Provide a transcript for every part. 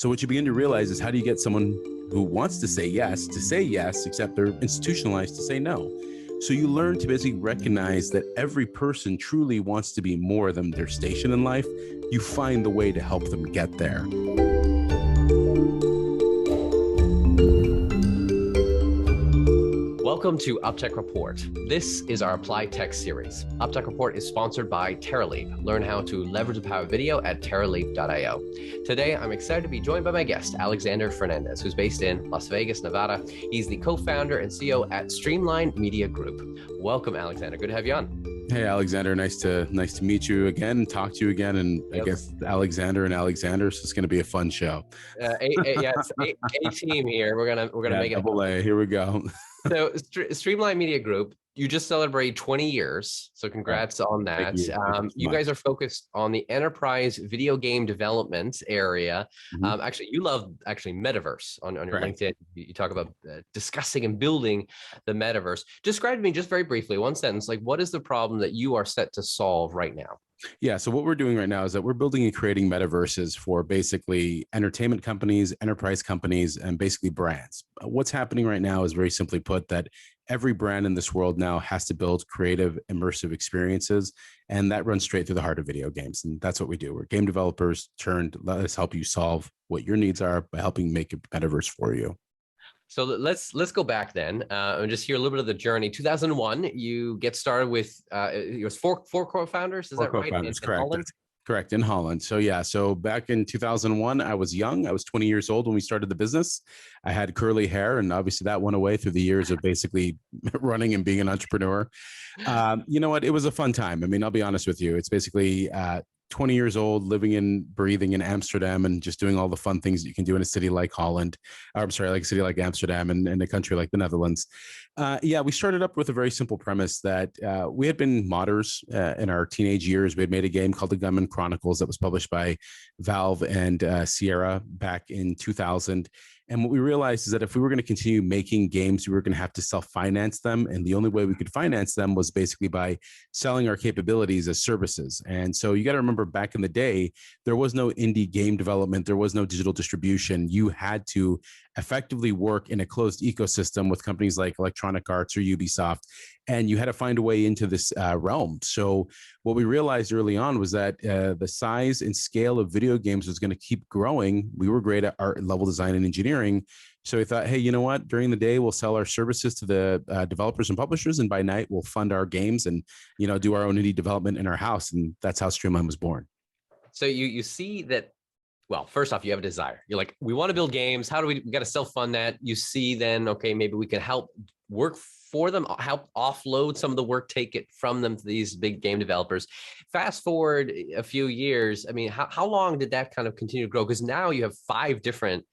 So what you begin to realize is, how do you get someone who wants to say yes, except they're institutionalized to say no? So you learn to basically recognize that every person truly wants to be more than their station in life. You find the way to help them get there. Welcome to UpTech Report. This is our Applied Tech series. UpTech Report is sponsored by TerraLeap. Learn how to leverage the power of video at terraleap.io. Today, I'm excited to be joined by my guest, Alexander Fernandez, who's based in Las Vegas, Nevada. He's the co-founder and CEO at Streamline Media Group. Welcome, Alexander. Good to have you on. Hey, Alexander. Nice to meet you again, talk to you again, and I guess Alexander and Alexander. So it's going to be a fun show. It's a team here. We're gonna make it double A. Here we go. So Streamline Media Group, you just celebrated 20 years. So congrats on that. You guys are focused on the enterprise video game development area. Actually, you love Metaverse on your LinkedIn. You talk about discussing and building the Metaverse. Describe to me just very briefly, one sentence, like what is the problem that you are set to solve right now? Yeah. So what we're doing right now is that we're building and creating metaverses for basically entertainment companies, enterprise companies, and basically brands. What's happening right now is, very simply put, that every brand in this world now has to build creative, immersive experiences. And that runs straight through the heart of video games. And that's what we do. We're game developers turned, let us help you solve what your needs are by helping make a metaverse for you. So let's go back then and just hear a little bit of the journey. 2001, you get started with it was four co-founders. Is that right? Correct. Correct. In Holland. So yeah. So back in 2001, I was young. I was 20 years old when we started the business. I had curly hair, and obviously that went away through the years of basically running and being an entrepreneur. You know what? It was a fun time. I mean, I'll be honest with you. It's basically 20 years old, living and breathing in Amsterdam and just doing all the fun things that you can do in a city like Holland. I'm sorry, like a city like Amsterdam and in a country like the Netherlands. We started up with a very simple premise that we had been modders in our teenage years. We had made a game called The Gunman Chronicles that was published by Valve and Sierra back in 2000. And what we realized is that if we were going to continue making games, we were going to have to self-finance them. And the only way we could finance them was basically by selling our capabilities as services. And so you got to remember, back in the day, there was no indie game development. There was no digital distribution. You had to effectively work in a closed ecosystem with companies like Electronic Arts or Ubisoft, and you had to find a way into this realm. So what we realized early on was that the size and scale of video games was going to keep growing. We were great at art, level design, and engineering. So we thought, hey, you know what? During the day, we'll sell our services to the developers and publishers, and by night, we'll fund our games and do our own indie development in our house. And that's how Streamline was born. So you see that. Well, first off, you have a desire. You're like, we want to build games. How do we got to self-fund that? You see then, okay, maybe we can help work for them, help offload some of the work, take it from them to these big game developers. Fast forward a few years. I mean, how long did that kind of continue to grow? Because now you have 5 different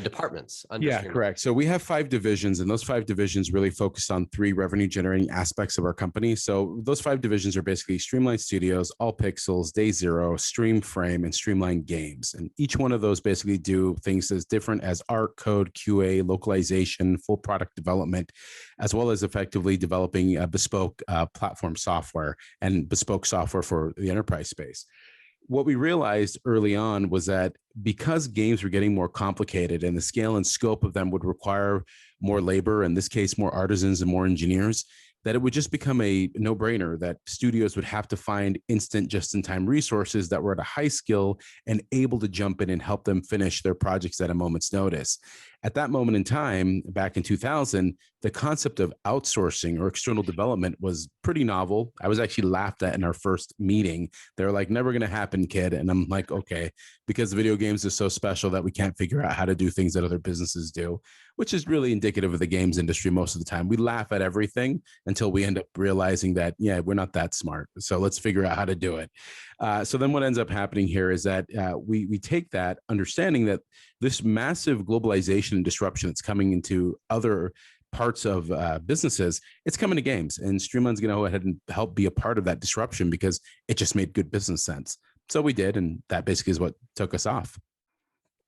departments. Yeah, correct. So we have 5 divisions, and those 5 divisions really focus on 3 revenue generating aspects of our company. So those 5 divisions are basically Streamline Studios, All Pixels, Day Zero, Streamframe, and Streamline Games. And each one of those basically do things as different as art, code, QA, localization, full product development, as well as effectively developing a bespoke platform software and bespoke software for the enterprise space. What we realized early on was that because games were getting more complicated and the scale and scope of them would require more labor, in this case, more artisans and more engineers, that it would just become a no-brainer that studios would have to find instant, just-in-time resources that were at a high skill and able to jump in and help them finish their projects at a moment's notice. At that moment in time, back in 2000, the concept of outsourcing or external development was pretty novel. I was actually laughed at in our first meeting. They're like, never going to happen, kid. And I'm like, okay, because video games are so special that we can't figure out how to do things that other businesses do, which is really indicative of the games industry most of the time. We laugh at everything until we end up realizing that, yeah, we're not that smart. So let's figure out how to do it. So then what ends up happening here is that we take that understanding that this massive globalization and disruption that's coming into other parts of businesses, it's coming to games, and Streamline's going to go ahead and help be a part of that disruption because it just made good business sense. So we did, and that basically is what took us off.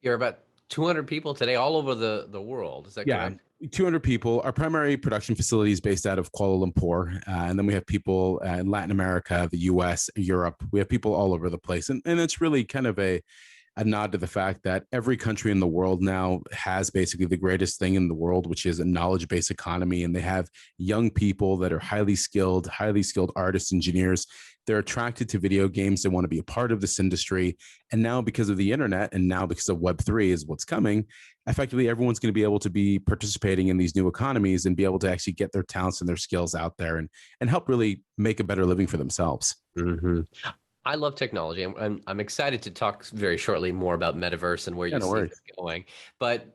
You're about 200 people today all over the world. Is that correct? 200 people. Our primary production facility is based out of Kuala Lumpur. And then we have people in Latin America, the US, Europe. We have people all over the place. And it's really kind of a a nod to the fact that every country in the world now has basically the greatest thing in the world, which is a knowledge-based economy. And they have young people that are highly skilled artists, engineers. They're attracted to video games. They want to be a part of this industry. And now because of the internet and now because of Web3 is what's coming, effectively everyone's going to be able to be participating in these new economies and be able to actually get their talents and their skills out there and help really make a better living for themselves. Mm-hmm. I love technology. I'm excited to talk very shortly more about Metaverse and where you see this going. But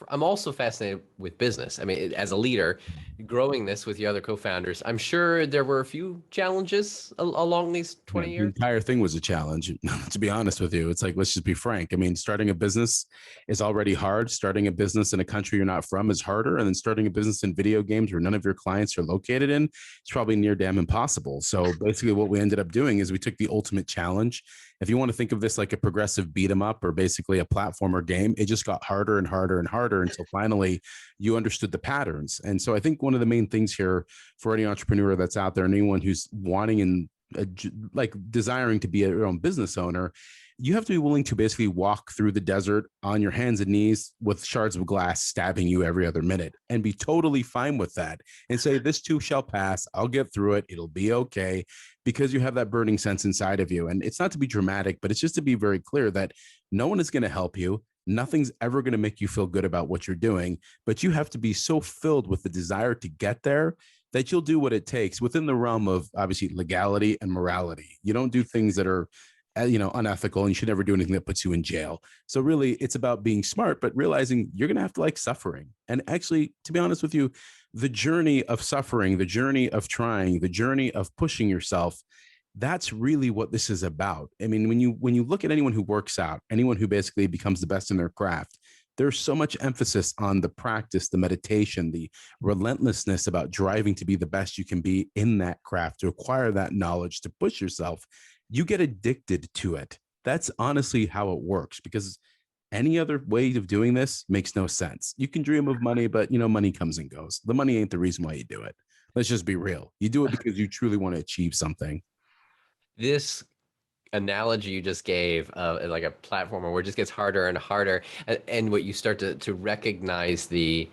I'm also fascinated with business. I mean, as a leader, growing this with your other co-founders, I'm sure there were a few challenges along these 20 years. The entire thing was a challenge, to be honest with you. It's like, let's just be frank. I mean, starting a business is already hard. Starting a business in a country you're not from is harder. And then starting a business in video games where none of your clients are located in, it's probably near damn impossible. So basically what we ended up doing is we took the ultimate challenge. If you want to think of this like a progressive beat 'em up or basically a platformer game, it just got harder and harder and harder until finally you understood the patterns. And so I think one of the main things here for any entrepreneur that's out there, and anyone who's wanting and like desiring to be your own business owner, you have to be willing to basically walk through the desert on your hands and knees with shards of glass stabbing you every other minute and be totally fine with that and say, this too shall pass. I'll get through it. It'll be okay, because you have that burning sense inside of you. And it's not to be dramatic, but it's just to be very clear that no one is going to help you. Nothing's ever going to make you feel good about what you're doing, but you have to be so filled with the desire to get there that you'll do what it takes within the realm of obviously legality and morality. You don't do things that are unethical, and you should never do anything that puts you in jail. So really it's about being smart, but realizing you're going to have to like suffering. And actually, to be honest with you, the journey of suffering, the journey of trying, the journey of pushing yourself, that's really what this is about. I mean, when you look at anyone who works out, anyone who basically becomes the best in their craft, there's so much emphasis on the practice, the meditation, the relentlessness about driving to be the best you can be in that craft, to acquire that knowledge, to push yourself. You get addicted to it. That's honestly how it works, because any other way of doing this makes no sense. You can dream of money, but money comes and goes. The money ain't the reason why you do it. Let's just be real. You do it because you truly want to achieve something. This analogy you just gave of like a platformer where it just gets harder and harder, and what you start to recognize the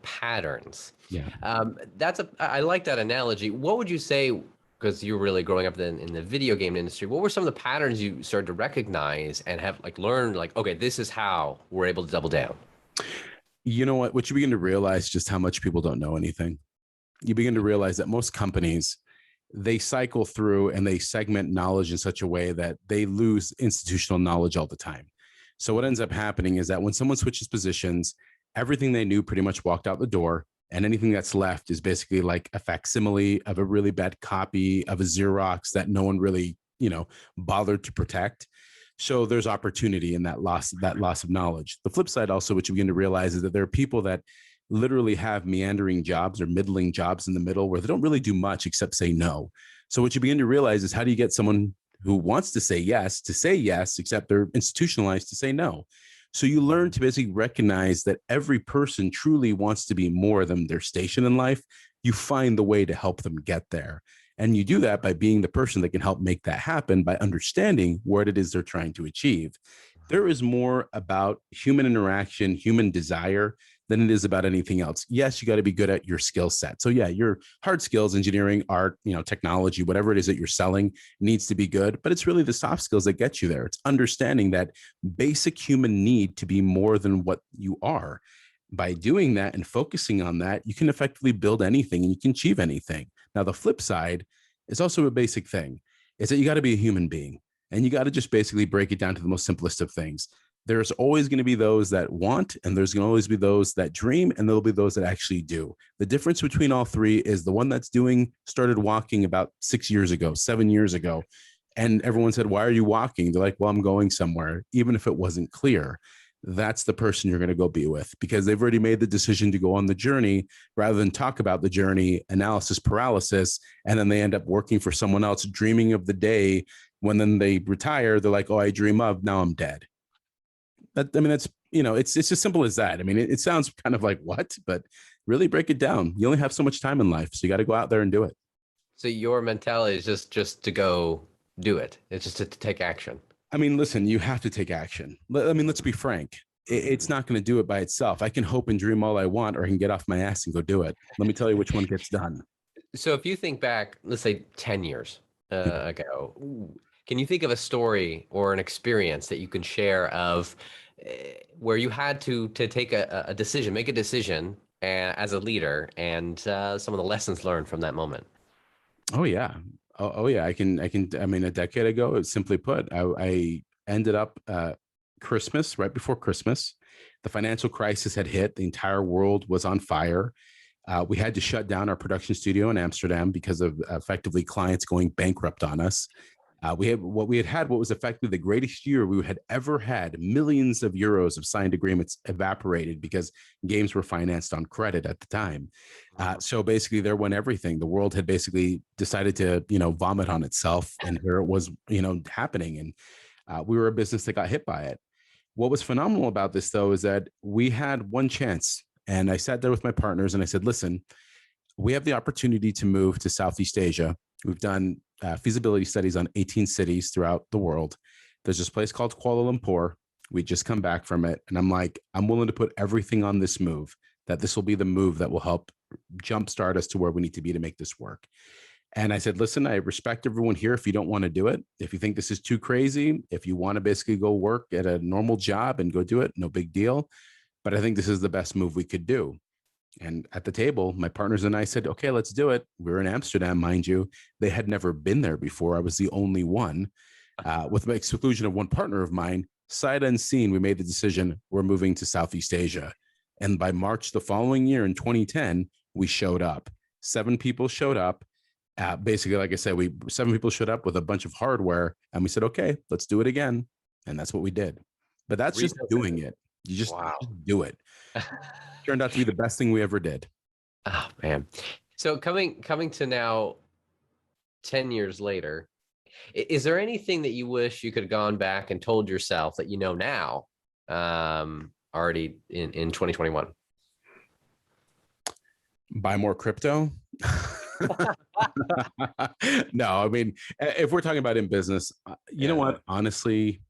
patterns. Yeah. I like that analogy. What would you say, because you're really growing up in the video game industry, what were some of the patterns you started to recognize and have like learned, like, okay, this is how we're able to double down? You know what you begin to realize just how much people don't know anything. You begin to realize that most companies, they cycle through and they segment knowledge in such a way that they lose institutional knowledge all the time. So what ends up happening is that when someone switches positions, everything they knew pretty much walked out the door. And anything that's left is basically like a facsimile of a really bad copy of a Xerox that no one really, bothered to protect. So there's opportunity in that loss of knowledge. The flip side also, which you begin to realize, is that there are people that literally have meandering jobs or middling jobs in the middle where they don't really do much except say no. So what you begin to realize is, how do you get someone who wants to say yes, except they're institutionalized to say no? So you learn to basically recognize that every person truly wants to be more than their station in life. You find the way to help them get there. And you do that by being the person that can help make that happen, by understanding what it is they're trying to achieve. There is more about human interaction, human desire, than it is about anything else. Yes, you got to be good at your skill set. So yeah, your hard skills, engineering, art, technology, whatever it is that you're selling needs to be good, but it's really the soft skills that get you there. It's understanding that basic human need to be more than what you are. By doing that and focusing on that, you can effectively build anything and you can achieve anything. Now, the flip side is also a basic thing, is that you got to be a human being, and you got to just basically break it down to the most simplest of things. There's always going to be those that want, and there's going to always be those that dream, and there'll be those that actually do. The difference between all three is the one that's doing started walking about 6 years ago, 7 years ago. And everyone said, why are you walking? They're like, well, I'm going somewhere, even if it wasn't clear. That's the person you're going to go be with, because they've already made the decision to go on the journey rather than talk about the journey, analysis paralysis. And then they end up working for someone else, dreaming of the day when then they retire. They're like, oh, I dream of, now I'm dead. That's, it's as simple as that. I mean, it sounds kind of like what, but really break it down. You only have so much time in life. So you got to go out there and do it. So your mentality is just to go do it. It's just to take action. I mean, listen, you have to take action. I mean, let's be frank. It's not going to do it by itself. I can hope and dream all I want, or I can get off my ass and go do it. Let me tell you which one gets done. So if you think back, let's say 10 years ago, can you think of a story or an experience that you can share of where you had to take a decision, make a decision as a leader, and some of the lessons learned from that moment? Oh yeah. Oh yeah. I mean, a decade ago, simply put, I ended up Christmas, right before Christmas. The financial crisis had hit. The entire world was on fire. We had to shut down our production studio in Amsterdam because of effectively clients going bankrupt on us. What was effectively the greatest year we had ever had. Millions of euros of signed agreements evaporated because games were financed on credit at the time. So basically, there went everything. The world had basically decided to, vomit on itself, and here it was, happening. And we were a business that got hit by it. What was phenomenal about this, though, is that we had one chance. And I sat there with my partners and I said, listen, we have the opportunity to move to Southeast Asia. We've done feasibility studies on 18 cities throughout the world. There's this place called Kuala Lumpur. We just come back from it. And I'm like, I'm willing to put everything on this move, that this will be the move that will help jumpstart us to where we need to be to make this work. And I said, listen, I respect everyone here. If you don't want to do it, if you think this is too crazy, if you want to basically go work at a normal job and go do it, no big deal. But I think this is the best move we could do. And at the table, my partners and I said, okay, let's do it. We were in Amsterdam, mind you. They had never been there before. I was the only one. With the exclusion of one partner of mine, sight unseen, we made the decision, we're moving to Southeast Asia. And by March the following year in 2010, we showed up. 7 people showed up. Basically, like I said, 7 people showed up with a bunch of hardware, and we said, okay, let's do it again. And that's what we did. But that's just doing it. You just do it. Turned out to be the best thing we ever did. Oh man. So coming to now 10 years later, is there anything that you wish you could have gone back and told yourself that now, already in 2021? Buy more crypto? No, I mean, if we're talking about in business, you know what? Honestly,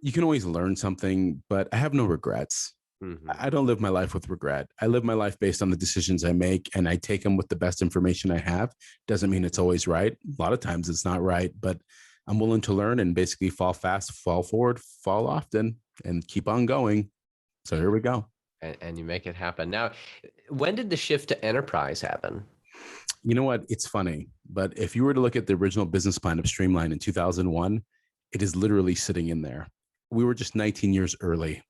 you can always learn something, but I have no regrets. Mm-hmm. I don't live my life with regret. I live my life based on the decisions I make, and I take them with the best information I have. Doesn't mean it's always right. A lot of times it's not right, but I'm willing to learn and basically fall fast, fall forward, fall often, and keep on going. So here we go. And you make it happen. Now, when did the shift to enterprise happen? You know what? It's funny, but if you were to look at the original business plan of Streamline in 2001, it is literally sitting in there. We were just 19 years early.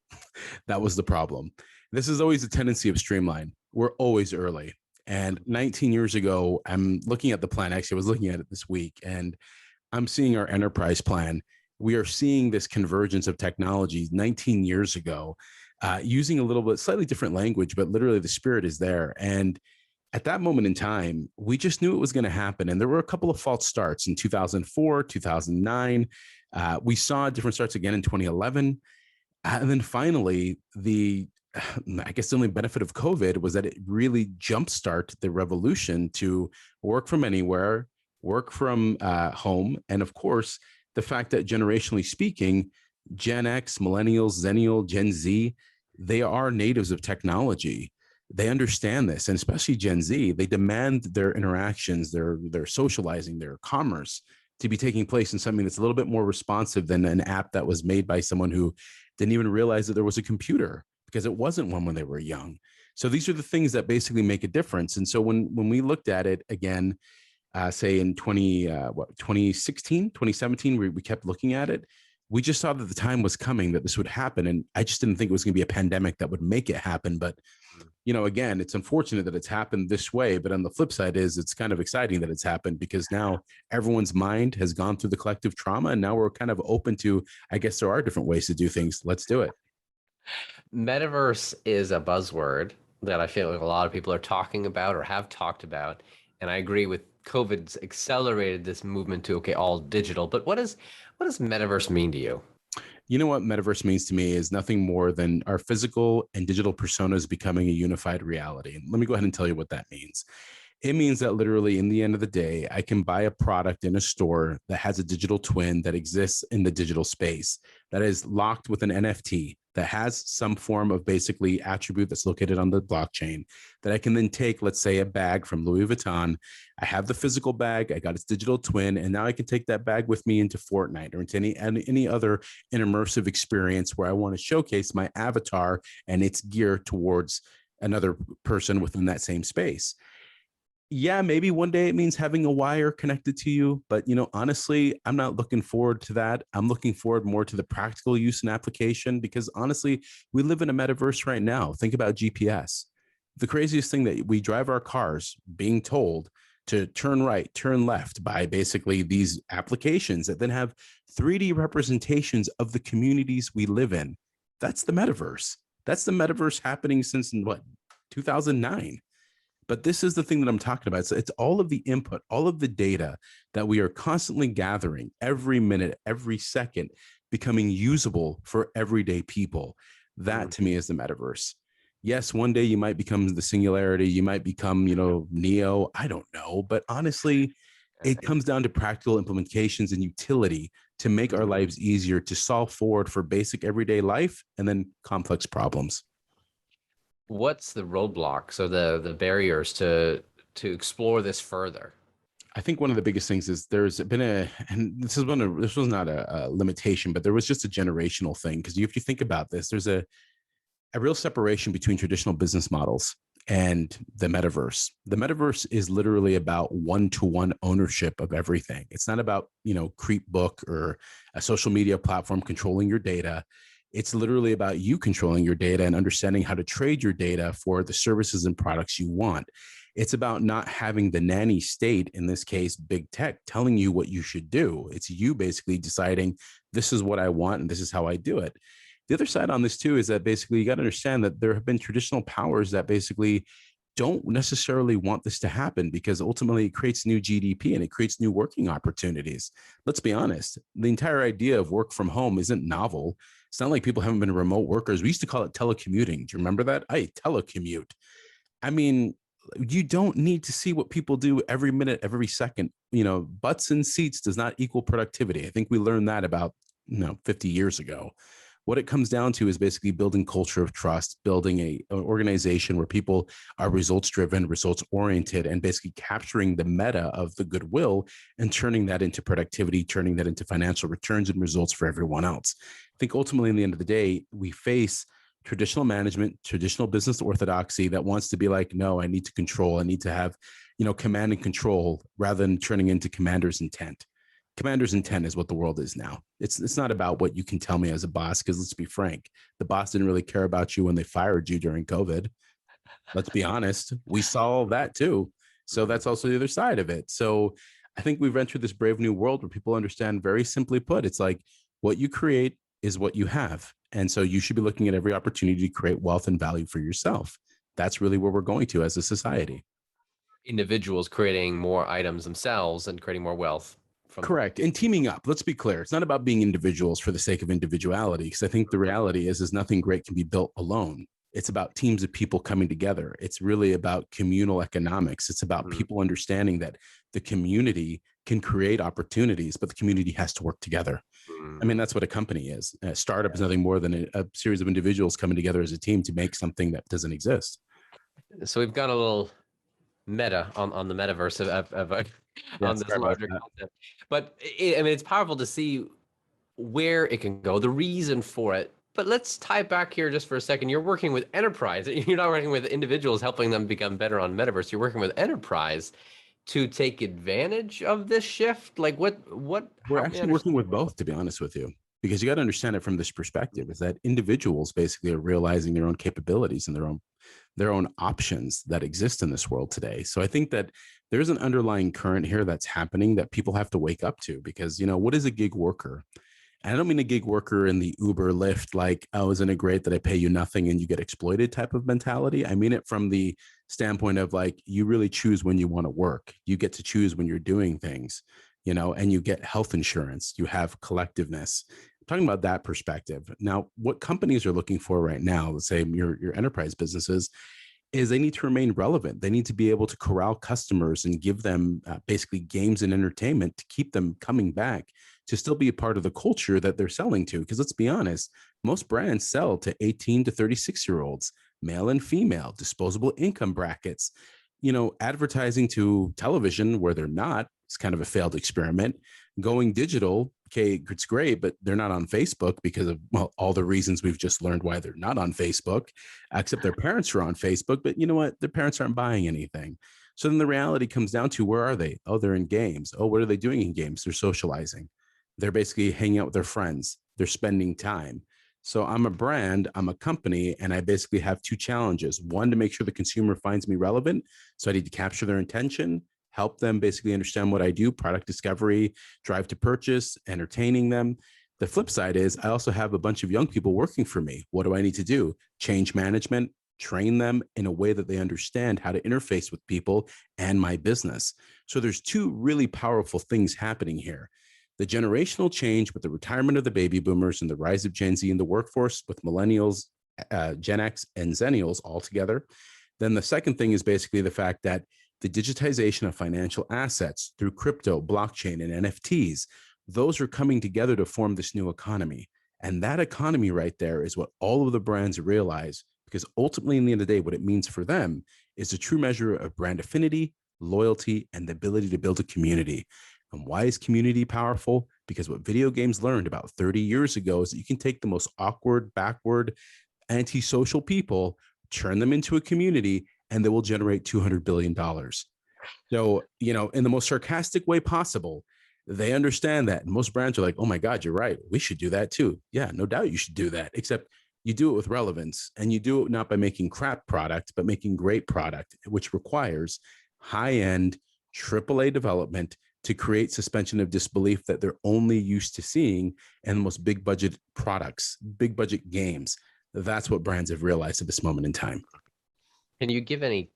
That was the problem. This is always a tendency of Streamline. We're always early. And 19 years ago, I'm looking at the plan. Actually, I was looking at it this week, and I'm seeing our enterprise plan. We are seeing this convergence of technology 19 years ago, using a little bit slightly different language, but literally the spirit is there. And at that moment in time, we just knew it was going to happen. And there were a couple of false starts in 2004, 2009. We saw different starts again in 2011. And then finally, I guess the only benefit of COVID was that it really jumpstarted the revolution to work from anywhere, work from home. And of course, the fact that generationally speaking, Gen X, Millennials, Zennial, Gen Z, they are natives of technology. They understand this, and especially Gen Z, they demand their interactions, their socializing, their commerce to be taking place in something that's a little bit more responsive than an app that was made by someone who didn't even realize that there was a computer because it wasn't one when they were young. So these are the things that basically make a difference. And so when we looked at it again, say in 2016, 2017, we kept looking at it. We just saw that the time was coming that this would happen. And I just didn't think it was going to be a pandemic that would make it happen. But, again, it's unfortunate that it's happened this way. But on the flip side it's kind of exciting that it's happened because now everyone's mind has gone through the collective trauma. And now we're kind of open to, I guess there are different ways to do things. Let's do it. Metaverse is a buzzword that I feel like a lot of people are talking about or have talked about. And I agree with COVID's accelerated this movement to, all digital. But what does Metaverse mean to you? You know what Metaverse means to me is nothing more than our physical and digital personas becoming a unified reality. And let me go ahead and tell you what that means. It means that literally in the end of the day, I can buy a product in a store that has a digital twin that exists in the digital space, that is locked with an NFT, that has some form of basically attribute that's located on the blockchain, that I can then take, let's say, a bag from Louis Vuitton. I have the physical bag, I got its digital twin, and now I can take that bag with me into Fortnite or into any other immersive experience where I want to showcase my avatar and its gear towards another person within that same space. Yeah, maybe one day it means having a wire connected to you, but honestly, I'm not looking forward to that. I'm looking forward more to the practical use and application, because honestly, we live in a metaverse right now. Think about GPS. The craziest thing, that we drive our cars being told to turn right, turn left by basically these applications that then have 3D representations of the communities we live in. That's the metaverse. That's the metaverse happening since what, 2009? But this is the thing that I'm talking about. So it's all of the input, all of the data that we are constantly gathering every minute, every second, becoming usable for everyday people. That to me is the metaverse. Yes, one day you might become the singularity. You might become, Neo. I don't know. But honestly, it comes down to practical implementations and utility to make our lives easier, to solve forward for basic everyday life and then complex problems. What's the roadblocks or the barriers to explore this further? I think one of the biggest things is there's been and this was not a limitation, but there was just a generational thing. Because if you think about this, there's a real separation between traditional business models and the metaverse. The metaverse is literally about one-to-one ownership of everything. It's not about, Creep Book or a social media platform controlling your data. It's literally about you controlling your data and understanding how to trade your data for the services and products you want. It's about not having the nanny state, in this case, big tech, telling you what you should do. It's you basically deciding, this is what I want and this is how I do it. The other side on this too is that basically you got to understand that there have been traditional powers that basically don't necessarily want this to happen, because ultimately it creates new GDP and it creates new working opportunities. Let's be honest. The entire idea of work from home isn't novel. It's not like people haven't been remote workers. We used to call it telecommuting. Do you remember that? I telecommute. I mean, you don't need to see what people do every minute, every second. Butts in seats does not equal productivity. I think we learned that about 50 years ago. What it comes down to is basically building culture of trust, building an organization where people are results driven, results oriented, and basically capturing the meta of the goodwill and turning that into productivity, turning that into financial returns and results for everyone else. I think ultimately, in the end of the day, we face traditional management, traditional business orthodoxy that wants to be like, no, I need to control. I need to have, command and control, rather than turning into commander's intent. Commander's intent is what the world is now. It's not about what you can tell me as a boss, because let's be frank, the boss didn't really care about you when they fired you during COVID. Let's be honest. We saw that too. So that's also the other side of it. So I think we've entered this brave new world where people understand, very simply put, it's like what you create is what you have. And so you should be looking at every opportunity to create wealth and value for yourself. That's really where we're going to as a society. Individuals creating more items themselves and creating more wealth. Correct. And teaming up. Let's be clear. It's not about being individuals for the sake of individuality, because I think the reality is nothing great can be built alone. It's about teams of people coming together. It's really about communal economics. It's about people understanding that the community can create opportunities, but the community has to work together. I mean, that's what a company is. A startup is nothing more than a series of individuals coming together as a team to make something that doesn't exist. So we've got a little meta on the metaverse on this larger concept, but it's powerful to see where it can go, the reason for it. But let's tie it back here just for a second. You're working with enterprise. You're not working with individuals, helping them become better on metaverse. You're working with enterprise to take advantage of this shift. Like what? We're actually working with both, to be honest with you, because you got to understand it from this perspective, is that individuals basically are realizing their own capabilities and their own options that exist in this world today. So I think that there's an underlying current here that's happening that people have to wake up to, because, what is a gig worker? And I don't mean a gig worker in the Uber, Lyft, like, oh, isn't it great that I pay you nothing and you get exploited type of mentality. I mean it from the standpoint of like, you really choose when you want to work. You get to choose when you're doing things, and you get health insurance, you have collectiveness. I'm talking about that perspective. Now, what companies are looking for right now, let's say your enterprise businesses, is they need to remain relevant. They need to be able to corral customers and give them basically games and entertainment to keep them coming back, to still be a part of the culture that they're selling to. Because let's be honest, most brands sell to 18 to 36-year-olds, male and female, disposable income brackets. Advertising to television where they're not, it's kind of a failed experiment. Going digital, okay, it's great, but they're not on Facebook because of, well, all the reasons we've just learned why they're not on Facebook, except their parents are on Facebook. But you know what? Their parents aren't buying anything. So then the reality comes down to, where are they? Oh, they're in games. Oh, what are they doing in games? They're socializing. They're basically hanging out with their friends. They're spending time. So I'm a brand, I'm a company, and I basically have two challenges. One, to make sure the consumer finds me relevant. So I need to capture their intention, help them basically understand what I do, product discovery, drive to purchase, entertaining them. The flip side is I also have a bunch of young people working for me. What do I need to do? Change management, train them in a way that they understand how to interface with people and my business. So there's two really powerful things happening here. The generational change with the retirement of the baby boomers and the rise of Gen Z in the workforce with millennials, Gen X, and Zennials all together. Then the second thing is basically the fact that the digitization of financial assets through crypto, blockchain, and NFTs, those are coming together to form this new economy. And that economy right there is what all of the brands realize, because ultimately, in the end of the day, what it means for them is a true measure of brand affinity, loyalty, and the ability to build a community. And why is community powerful? Because what video games learned about 30 years ago is that you can take the most awkward, backward, antisocial people, turn them into a community, and they will generate $200 billion. So, in the most sarcastic way possible, they understand that. And most brands are like, oh my God, you're right. We should do that too. Yeah, no doubt you should do that. Except you do it with relevance, and you do it not by making crap product, but making great product, which requires high-end AAA development to create suspension of disbelief that they're only used to seeing in the most big budget products, big budget games. That's what brands have realized at this moment in time. Can you give any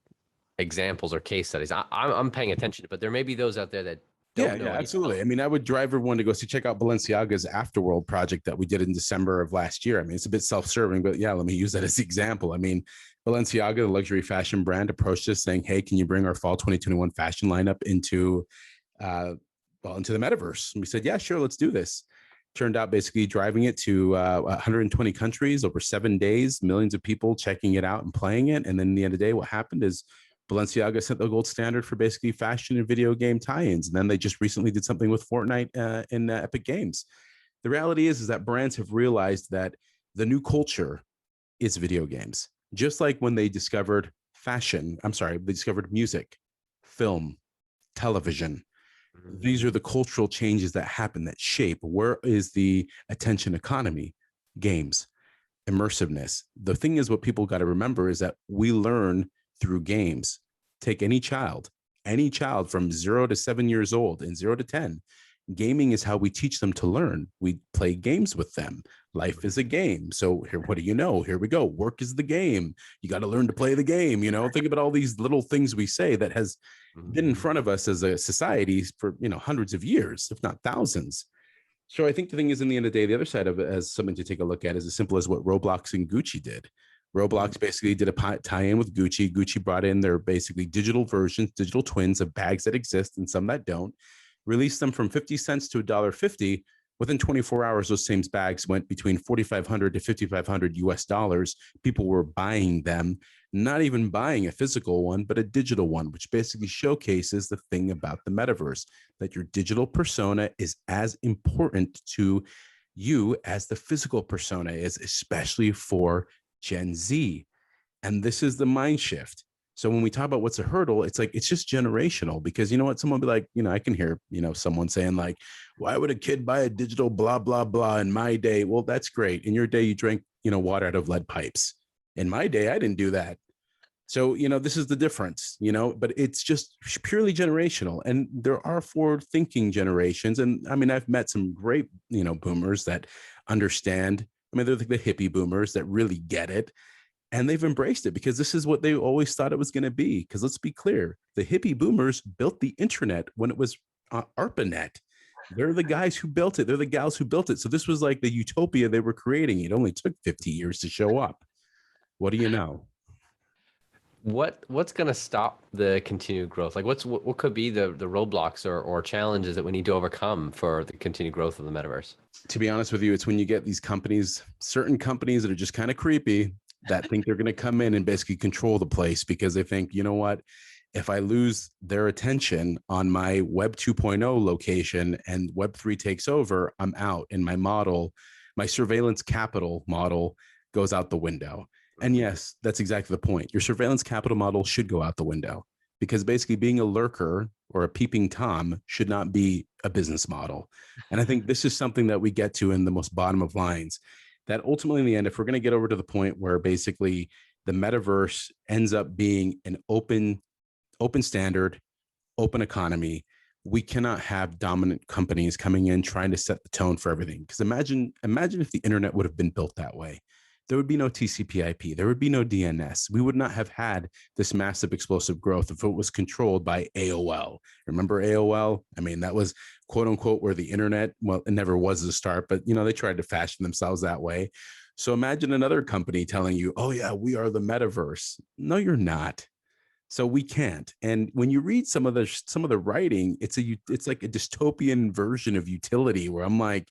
examples or case studies? I'm paying attention, but there may be those out there that don't know. Yeah, absolutely. I mean, I would drive everyone to go check out Balenciaga's Afterworld project that we did in December of last year. I mean, it's a bit self-serving, but yeah, let me use that as an example. I mean, Balenciaga, the luxury fashion brand, approached us saying, hey, can you bring our fall 2021 fashion lineup into the metaverse? And we said, yeah, sure, let's do this. Turned out basically driving it to 120 countries over 7 days, millions of people checking it out and playing it. And then at the end of the day, what happened is Balenciaga set the gold standard for basically fashion and video game tie-ins. And then they just recently did something with Fortnite in Epic Games. The reality is that brands have realized that the new culture is video games. Just like when they discovered they discovered music, film, television. These are the cultural changes that happen, that shape. Where is the attention economy? Games, immersiveness. The thing is, what people got to remember is that we learn through games. Take any child from 0 to 7 years old and 0 to 10. Gaming is how we teach them to learn. We play games with them. Life is a game. So here, what do you know? Here we go. Work is the game. You got to learn to play the game. Think about all these little things we say that has been in front of us as a society for hundreds of years, if not thousands. So I think the thing is, in the end of the day, the other side of it as something to take a look at is as simple as what Roblox and Gucci did. Roblox basically did a tie-in with Gucci. Gucci brought in their basically digital versions, digital twins of bags that exist and some that don't, released them from 50 cents to $1.50. Within 24 hours, those same bags went between 4,500 to 5,500 US dollars. People were buying them, not even buying a physical one, but a digital one, which basically showcases the thing about the metaverse, that your digital persona is as important to you as the physical persona is, especially for Gen Z. And this is the mind shift. So when we talk about what's a hurdle, it's like, it's just generational, because you know what? Someone will be like, I can hear, someone saying like, why would a kid buy a digital blah, blah, blah in my day? Well, that's great. In your day, you drank, water out of lead pipes. In my day, I didn't do that. So, this is the difference, but it's just purely generational. And there are forward thinking generations. And I mean, I've met some great, boomers that understand. I mean, they're like the hippie boomers that really get it. And they've embraced it because this is what they always thought it was going to be. Because let's be clear, the hippie boomers built the internet when it was ARPANET. They're the guys who built it. They're the gals who built it. So this was like the utopia they were creating. It only took 50 years to show up. What do you know? What's going to stop the continued growth? Like what could be the roadblocks or challenges that we need to overcome for the continued growth of the metaverse? To be honest with you, it's when you get these companies, certain companies that are just kind of creepy, that think they're going to come in and basically control the place because they think, you know what, if I lose their attention on my Web 2.0 location and Web 3 takes over, I'm out, and my model, my surveillance capital model goes out the window. And yes, that's exactly the point. Your surveillance capital model should go out the window because basically being a lurker or a peeping Tom should not be a business model. And I think this is something that we get to in the most bottom of lines, that ultimately in the end, if we're going to get over to the point where basically the metaverse ends up being an open standard, open economy, we cannot have dominant companies coming in trying to set the tone for everything. Because imagine if the internet would have been built that way. There would be no TCP/IP. There would be no DNS. We would not have had this massive explosive growth if it was controlled by AOL. Remember AOL? I mean, that was quote unquote where the internet, well, it never was the start, but they tried to fashion themselves that way. So imagine another company telling you, oh yeah, we are the metaverse. No, you're not. So we can't. And when you read some of the writing, it's like a dystopian version of utility where I'm like,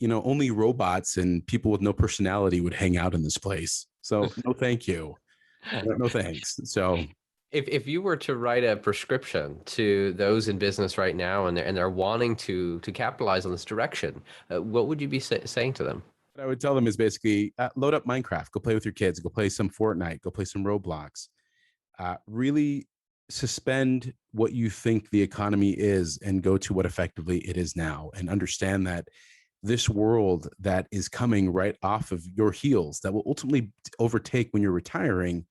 only robots and people with no personality would hang out in this place. So no, thank you. No, thanks. So if you were to write a prescription to those in business right now and they're wanting to capitalize on this direction, what would you be saying to them? What I would tell them is basically load up Minecraft, go play with your kids, go play some Fortnite, go play some Roblox. Really suspend what you think the economy is and go to what effectively it is now, and understand that this world that is coming right off of your heels that will ultimately overtake when you're retiring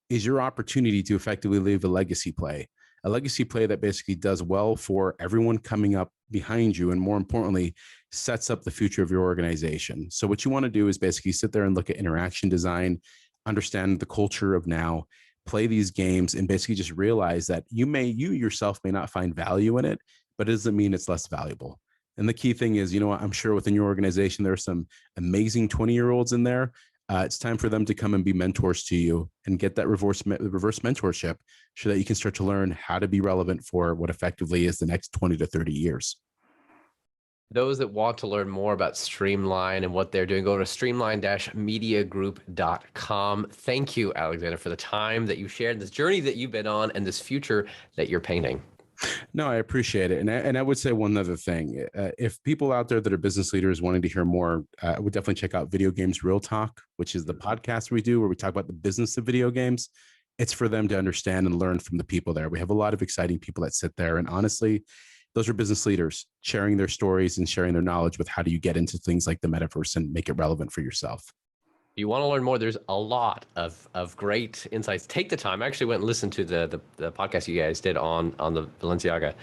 is your opportunity to effectively leave a legacy play that basically does well for everyone coming up behind you, and more importantly, sets up the future of your organization. So what you want to do is basically sit there and look at interaction design, understand the culture of now, play these games, and basically just realize that you yourself may not find value in it, but it doesn't mean it's less valuable. And the key thing is, I'm sure within your organization, there are some amazing 20-year-olds in there. It's time for them to come and be mentors to you and get that reverse mentorship so that you can start to learn how to be relevant for what effectively is the next 20 to 30 years. Those that want to learn more about Streamline and what they're doing, go to streamline-mediagroup.com. Thank you, Alexander, for the time that you shared, this journey that you've been on, and this future that you're painting. No, I appreciate it. And I would say one other thing. If people out there that are business leaders wanting to hear more, I would definitely check out Video Games Real Talk, which is the podcast we do where we talk about the business of video games. It's for them to understand and learn from the people there. We have a lot of exciting people that sit there. And honestly, those are business leaders sharing their stories and sharing their knowledge with how do you get into things like the metaverse and make it relevant for yourself. If you want to learn more, there's a lot of great insights. Take the time. I actually went and listened to the podcast you guys did on the Balenciaga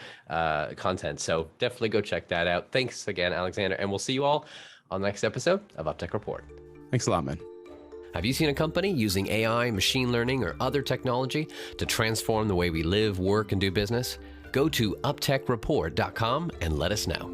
content. So definitely go check that out. Thanks again, Alexander. And we'll see you all on the next episode of UpTech Report. Thanks a lot, man. Have you seen a company using AI, machine learning, or other technology to transform the way we live, work, and do business? Go to uptechreport.com and let us know.